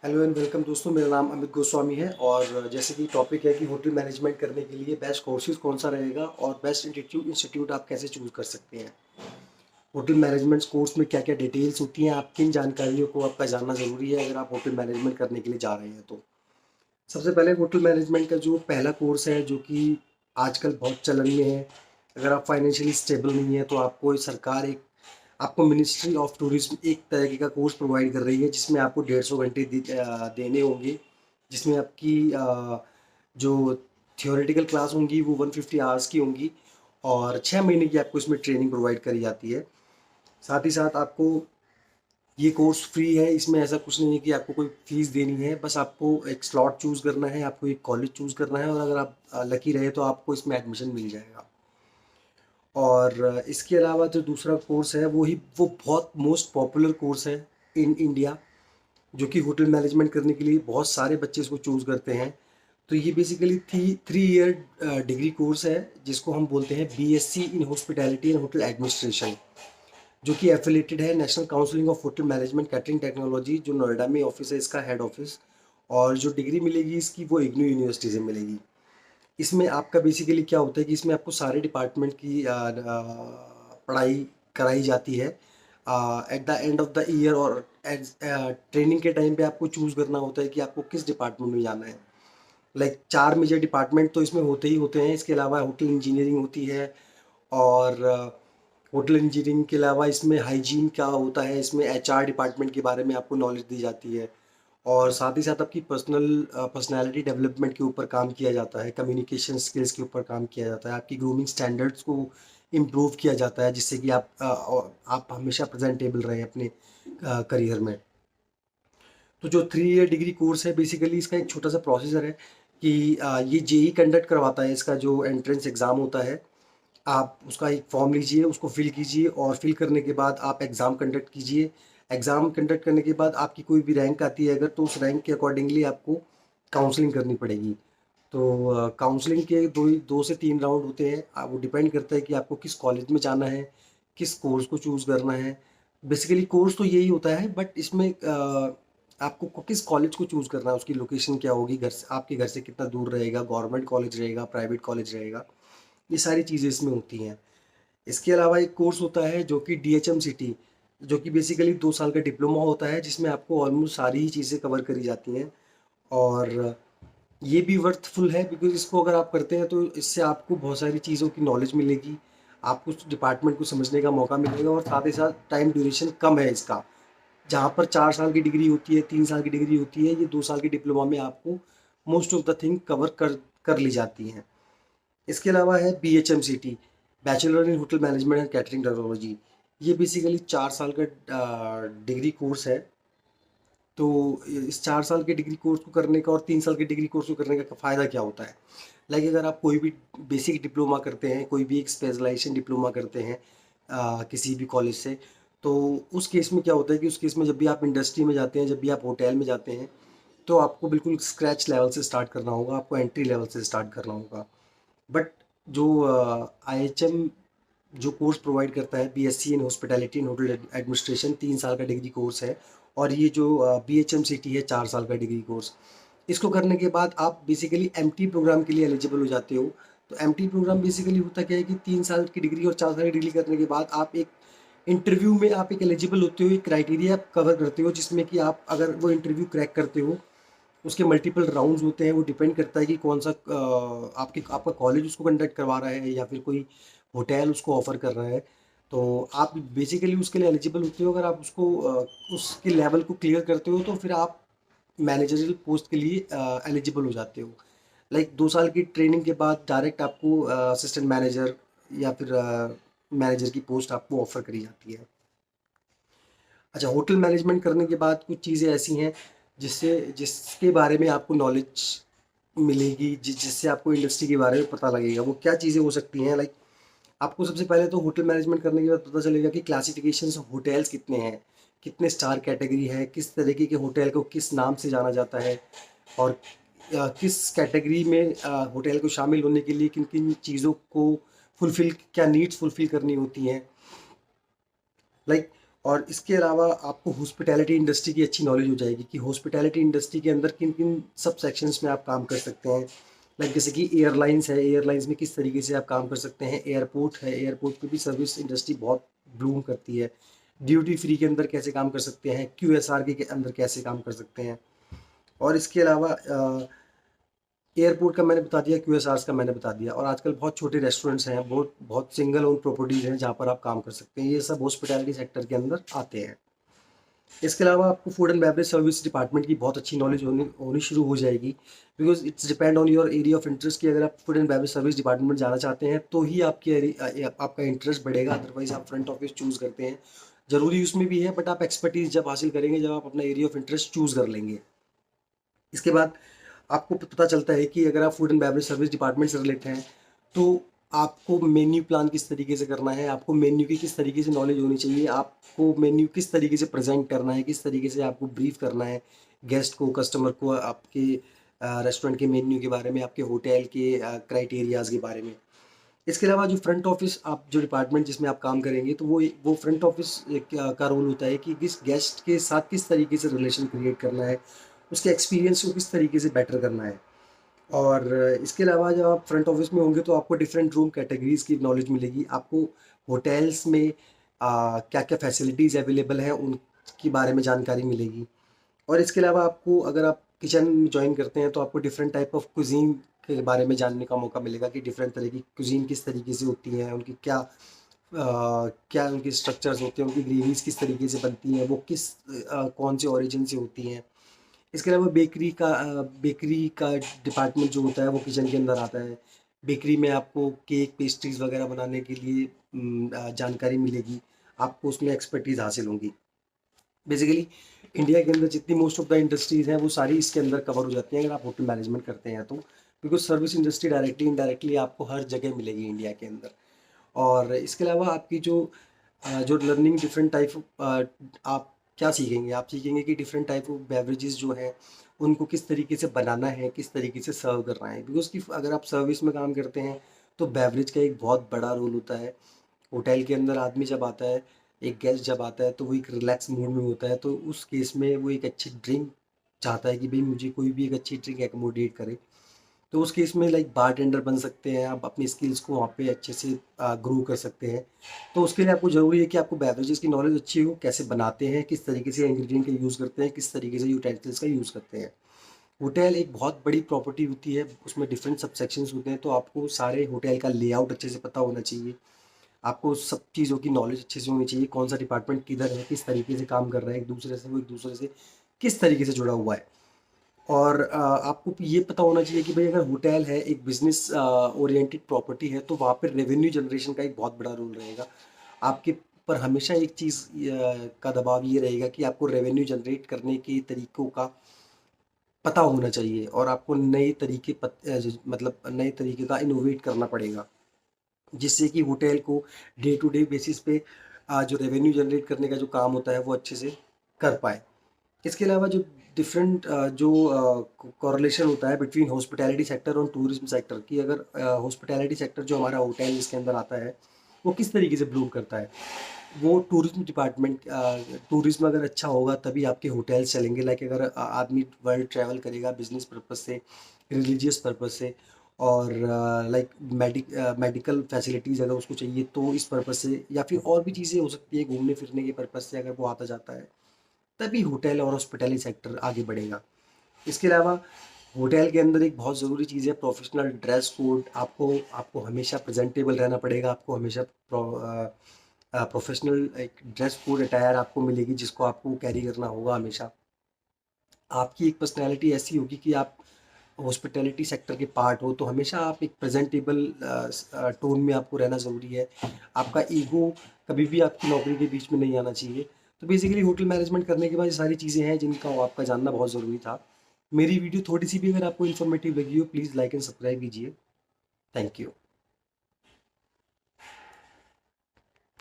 Hello and welcome दोस्तों, मेरा नाम अमित गोस्वामी है। और जैसे कि टॉपिक है कि होटल मैनेजमेंट करने के लिए बेस्ट कोर्सेज कौन सा रहेगा और बेस्ट इंस्टीट्यूट आप कैसे चूज कर सकते हैं। होटल मैनेजमेंट कोर्स में क्या क्या डिटेल्स होती हैं, आप किन जानकारियों को आपका जानना ज़रूरी है अगर आप होटल मैनेजमेंट करने के लिए जा रहे हैं तो। सबसे पहले होटल मैनेजमेंट का जो पहला कोर्स है जो कि आजकल बहुत चलन में है। अगर आप फाइनेंशियली स्टेबल नहीं है तो आपको सरकार एक आपको मिनिस्ट्री ऑफ टूरिज्म एक तरीके का कोर्स प्रोवाइड कर रही है जिसमें आपको 150 घंटे देने होंगे। जिसमें आपकी जो थियोरेटिकल क्लास होंगी वो 150 आवर्स की होंगी और 6 महीने की आपको इसमें ट्रेनिंग प्रोवाइड करी जाती है। साथ ही साथ आपको ये कोर्स फ्री है, इसमें ऐसा कुछ नहीं है कि आपको कोई फीस देनी है। बस आपको एक स्लॉट चूज़ करना है, आपको एक कॉलेज चूज़ करना है और अगर आप लकी रहे तो आपको इसमें एडमिशन मिल जाएगा। और इसके अलावा जो दूसरा कोर्स है वो बहुत मोस्ट पॉपुलर कोर्स है इन इंडिया, जो कि होटल मैनेजमेंट करने के लिए बहुत सारे बच्चे इसको चूज़ करते हैं। तो ये बेसिकली 3 ईयर डिग्री कोर्स है जिसको हम बोलते हैं BSc in hospitality and hotel administration, जो कि एफिलेटेड है national counselling of hotel management catering technology, जो नोएडा में ऑफिस है इसका हेड ऑफिस। और जो डिग्री मिलेगी इसकी वो इग्नू यूनिवर्सिटी से मिलेगी। इसमें आपका बेसिकली क्या होता है कि इसमें आपको सारे डिपार्टमेंट की पढ़ाई कराई जाती है। At the end of the year और ट्रेनिंग के टाइम पे आपको चूज़ करना होता है कि आपको किस डिपार्टमेंट में जाना है। लाइक 4 मेजर डिपार्टमेंट तो इसमें होते ही होते हैं। इसके अलावा होटल इंजीनियरिंग होती है और होटल इंजीनियरिंग के अलावा इसमें हाइजीन क्या होता है, इसमें एचआर डिपार्टमेंट के बारे में आपको नॉलेज दी जाती है। और साथ ही साथ आपकी पर्सनालिटी डेवलपमेंट के ऊपर काम किया जाता है, कम्युनिकेशन स्किल्स के ऊपर काम किया जाता है, आपकी ग्रूमिंग स्टैंडर्ड्स को इम्प्रूव किया जाता है जिससे कि आप हमेशा प्रेजेंटेबल रहें अपने करियर में। तो जो 3 ईयर डिग्री कोर्स है बेसिकली इसका एक छोटा सा प्रोसीजर है कि ये जेई कंडक्ट करवाता है। इसका जो एंट्रेंस एग्ज़ाम होता है, आप उसका एक फॉर्म लीजिए, उसको फिल कीजिए और फिल करने के बाद आप एग्ज़ाम कंडक्ट कीजिए। एग्ज़ाम कंडक्ट करने के बाद आपकी कोई भी रैंक आती है अगर, तो उस रैंक के अकॉर्डिंगली आपको काउंसलिंग करनी पड़ेगी। तो काउंसलिंग के 2 से 3 राउंड होते हैं। वो डिपेंड करता है कि आपको किस कॉलेज में जाना है, किस कोर्स को चूज़ करना है। बेसिकली कोर्स तो यही होता है, बट इसमें आपको किस कॉलेज को चूज़ करना है, उसकी लोकेशन क्या होगी, घर से आपके घर से कितना दूर रहेगा, गवर्नमेंट कॉलेज रहेगा, प्राइवेट कॉलेज रहेगा, ये सारी चीज़ें इसमें होती हैं। इसके अलावा एक कोर्स होता है जो कि डीएचएमसीटी, जो कि बेसिकली 2 साल का डिप्लोमा होता है जिसमें आपको ऑलमोस्ट सारी ही चीज़ें कवर करी जाती हैं। और ये भी वर्थफुल है बिकॉज़ इसको अगर आप करते हैं तो इससे आपको बहुत सारी चीज़ों की नॉलेज मिलेगी, आपको उस डिपार्टमेंट को समझने का मौका मिलेगा और साथ ही साथ टाइम ड्यूरेशन कम है इसका। जहाँ पर 4 साल की डिग्री होती है, 3 साल की डिग्री होती है, ये 2 साल की डिप्लोमा में आपको most of the thing cover कर ली जाती हैं। इसके अलावा है BHMCT, bachelor in hotel management and catering technology. ये बेसिकली 4 साल का डिग्री कोर्स है। तो इस 4 साल के डिग्री कोर्स को करने का और 3 साल के डिग्री कोर्स को करने का फ़ायदा क्या होता है। लाइक अगर आप कोई भी बेसिक डिप्लोमा करते हैं, कोई भी एक स्पेशलाइजेशन डिप्लोमा करते हैं किसी भी कॉलेज से, तो उस केस में क्या होता है कि उस केस में जब भी आप इंडस्ट्री में जाते हैं, जब भी आप होटल में जाते हैं, तो आपको बिल्कुल स्क्रैच लेवल से स्टार्ट करना होगा, आपको एंट्री लेवल से स्टार्ट करना होगा। बट जो आईएचएम जो कोर्स प्रोवाइड करता है, BSc in hospitality and hotel administration, 3 साल का डिग्री कोर्स है। और ये जो बीएचएमसीटी है 4 साल का डिग्री कोर्स, इसको करने के बाद आप बेसिकली एमटी प्रोग्राम के लिए एलिजिबल हो जाते हो। तो एमटी प्रोग्राम बेसिकली होता क्या है कि 3 साल की डिग्री और 4 साल की डिग्री करने के बाद आप एक इंटरव्यू में आप एक एलिजिबल होते हो, एक क्राइटेरिया आप कवर करते हो जिसमें कि आप अगर वो इंटरव्यू क्रैक करते हो, उसके मल्टीपल राउंड्स होते हैं। वो डिपेंड करता है कि कौन सा आपका कॉलेज उसको कंडक्ट करवा रहा है या फिर कोई होटल उसको ऑफ़र कर रहा है। तो आप बेसिकली उसके लिए एलिजिबल होते हो। अगर आप उसके लेवल को क्लियर करते हो तो फिर आप मैनेजरियल पोस्ट के लिए एलिजिबल हो जाते हो। लाइक 2 साल की ट्रेनिंग के बाद डायरेक्ट आपको असिस्टेंट मैनेजर या फिर मैनेजर की पोस्ट आपको ऑफ़र करी जाती है। अच्छा, होटल मैनेजमेंट करने के बाद कुछ चीज़ें ऐसी हैं जिसके बारे में आपको नॉलेज मिलेगी, जिससे आपको इंडस्ट्री के बारे में पता लगेगा। वो क्या चीज़ें हो सकती हैं, लाइक आपको सबसे पहले तो होटल मैनेजमेंट करने के बाद पता चलेगा कि क्लासिफिकेशंस ऑफ होटल्स कितने हैं, कितने स्टार कैटेगरी है, किस तरीके के होटल को किस नाम से जाना जाता है और किस कैटेगरी में होटल को शामिल होने के लिए किन किन चीज़ों को फुलफ़िल क्या नीड्स फुलफ़िल करनी होती हैं। लाइक और इसके अलावा आपको हॉस्पिटैलिटी इंडस्ट्री की अच्छी नॉलेज हो जाएगी कि हॉस्पिटैलिटी इंडस्ट्री के अंदर किन किन सब सेक्शंस में आप काम कर सकते हैं। लाइक जैसे कि एयरलाइंस है, एयरलाइंस में किस तरीके से आप काम कर सकते हैं। एयरपोर्ट है, एयरपोर्ट पे भी सर्विस इंडस्ट्री बहुत ब्लूम करती है। ड्यूटी फ्री के अंदर कैसे काम कर सकते हैं, QSR के अंदर कैसे काम कर सकते हैं। और इसके अलावा एयरपोर्ट का मैंने बता दिया, QSRs का मैंने बता दिया। और आजकल बहुत छोटे रेस्टोरेंट्स हैं, बहुत बहुत सिंगल ओन प्रॉपर्टीज़ हैं जहाँ पर आप काम कर सकते हैं। ये सब हॉस्पिटैलिटी सेक्टर के अंदर आते हैं। इसके अलावा आपको food and beverage service department की बहुत अच्छी नॉलेज होनी होनी शुरू हो जाएगी, because it's depend on your area of interest कि अगर आप food and beverage service department जाना चाहते हैं तो ही आपका इंटरेस्ट बढ़ेगा, अदरवाइज आप फ्रंट ऑफिस चूज़ करते हैं। ज़रूरी उसमें भी है, बट आप एक्सपर्टीज जब हासिल करेंगे, जब आप अपना एरिया ऑफ इंटरेस्ट चूज़ कर लेंगे। इसके बाद आपको पता चलता है कि अगर आप food and beverage service department से रिलेटेड हैं तो आपको मेन्यू प्लान किस तरीके से करना है, आपको मेन्यू की किस तरीके से नॉलेज होनी चाहिए, आपको मेन्यू किस तरीके से प्रेजेंट करना है, किस तरीके से आपको ब्रीफ करना है गेस्ट को, कस्टमर को, आपके रेस्टोरेंट के मेन्यू के बारे में, आपके होटल के क्राइटेरियाज के बारे में। इसके अलावा जो फ्रंट ऑफिस आप जो डिपार्टमेंट जिसमें आप काम करेंगे तो वो फ्रंट ऑफिस का रोल होता है कि किस गेस्ट के साथ किस तरीके से रिलेशन क्रिएट करना है, उसके एक्सपीरियंस को किस तरीके से बेटर करना है। और इसके अलावा जब आप फ्रंट ऑफिस में होंगे तो आपको डिफरेंट रूम कैटेगरीज की नॉलेज मिलेगी। आपको होटल्स में क्या क्या फैसिलिटीज़ अवेलेबल है उनके बारे में जानकारी मिलेगी। और इसके अलावा आपको अगर आप किचन ज्वाइन करते हैं तो आपको डिफरेंट टाइप ऑफ कुजीन के बारे में जानने का मौका मिलेगा कि डिफरेंट तरह की कुजीन किस तरीके से होती हैं, उनकी क्या उनके स्ट्रक्चर्स होते हैं, उनकी ग्रेवीज किस तरीके से बनती हैं, वो किस कौन से ओरिजिन से होती हैं। इसके अलावा बेकरी का डिपार्टमेंट जो होता है वो किचन के अंदर आता है। बेकरी में आपको केक, पेस्ट्रीज वगैरह बनाने के लिए जानकारी मिलेगी, आपको उसमें एक्सपर्टीज़ हासिल होंगी। बेसिकली इंडिया के अंदर जितनी मोस्ट ऑफ द इंडस्ट्रीज़ हैं वो सारी इसके अंदर कवर हो जाती हैं अगर आप होटल मैनेजमेंट करते हैं तो, because service industry directly indirectly आपको हर जगह मिलेगी इंडिया के अंदर। और इसके अलावा आपकी जो लर्निंग डिफरेंट टाइप आप क्या सीखेंगे, आप सीखेंगे कि डिफरेंट टाइप ऑफ बेवरेजेस जो हैं उनको किस तरीके से बनाना है, किस तरीके से सर्व करना है। बिकॉज कि अगर आप सर्विस में काम करते हैं तो बेवरेज का एक बहुत बड़ा रोल होता है। होटल के अंदर आदमी जब आता है, एक गेस्ट जब आता है तो वो एक रिलैक्स मूड में होता है, तो उस केस में वो एक अच्छी ड्रिंक चाहता है कि भाई मुझे कोई भी एक अच्छी ड्रिंक एकोमोडेट करे। तो उस केस में लाइक बारटेंडर बन सकते हैं आप, अपनी स्किल्स को वहाँ पे अच्छे से ग्रो कर सकते हैं। तो उसके लिए आपको ज़रूरी है कि आपको बेवरेजेस की नॉलेज अच्छी हो, कैसे बनाते हैं, किस तरीके से इंग्रेडिएंट का यूज़ करते हैं, किस तरीके से यूटेंसिल्स का यूज़ करते हैं। होटल एक बहुत बड़ी प्रॉपर्टी होती है, उसमें डिफरेंट सब सेक्शंस होते हैं, तो आपको सारे होटल का लेआउट अच्छे से पता होना चाहिए। आपको सब चीज़ों की नॉलेज अच्छे से होनी चाहिए, कौन सा डिपार्टमेंट किधर है, किस तरीके से काम कर रहा है एक दूसरे से, वो एक दूसरे से किस तरीके से जुड़ा हुआ है। और आपको ये पता होना चाहिए कि भाई अगर होटल है, एक बिजनेस ओरिएंटेड प्रॉपर्टी है, तो वहाँ पर रेवेन्यू जनरेशन का एक बहुत बड़ा रोल रहेगा। आपके पर हमेशा एक चीज़ का दबाव ये रहेगा कि आपको रेवेन्यू जनरेट करने के तरीक़ों का पता होना चाहिए, और आपको नए तरीके मतलब नए तरीके का इनोवेट करना पड़ेगा, जिससे कि होटल को डे टू डे बेसिस पे जो रेवेन्यू जनरेट करने का जो काम होता है वो अच्छे से कर पाए। इसके अलावा जो डिफरेंट जो कोरिलेशन होता है बिटवीन हॉस्पिटैलिटी सेक्टर और टूरिज्म सेक्टर की, अगर हॉस्पिटैलिटी सेक्टर जो हमारा होटल इसके अंदर आता है वो किस तरीके से ब्लूम करता है, वो टूरिज्म डिपार्टमेंट, टूरिज्म अगर अच्छा होगा तभी आपके होटल्स चलेंगे। लाइक अगर आदमी वर्ल्ड ट्रैवल करेगा बिजनेस पर्पज से, रिलीजियस पर्पज से, और लाइक मेडिकल फैसिलिटीज़ अगर उसको चाहिए तो इस पर्पज से, या फिर और भी चीज़ें हो सकती है घूमने फिरने के पर्पज से, अगर वो आता जाता है तभी होटल और हॉस्पिटैलिटी सेक्टर आगे बढ़ेगा। इसके अलावा होटल के अंदर एक बहुत ज़रूरी चीज़ है प्रोफेशनल ड्रेस कोड। आपको आपको हमेशा प्रेजेंटेबल रहना पड़ेगा, आपको हमेशा प्रोफेशनल एक ड्रेस कोड अटायर आपको मिलेगी जिसको आपको कैरी करना होगा हमेशा। आपकी एक पर्सनैलिटी ऐसी होगी कि आप हॉस्पिटैलिटी सेक्टर के पार्ट हो, तो हमेशा आप एक प्रेजेंटेबल टोन में आपको रहना ज़रूरी है। आपका ईगो कभी भी आपकी नौकरी के बीच में नहीं आना चाहिए। तो बेसिकली होटल मैनेजमेंट करने के बाद ये सारी चीज़ें हैं जिनका आपका जानना बहुत ज़रूरी था। मेरी वीडियो थोड़ी सी भी अगर आपको इन्फॉर्मेटिव लगी हो, प्लीज़ लाइक एंड सब्सक्राइब कीजिए। Thank you.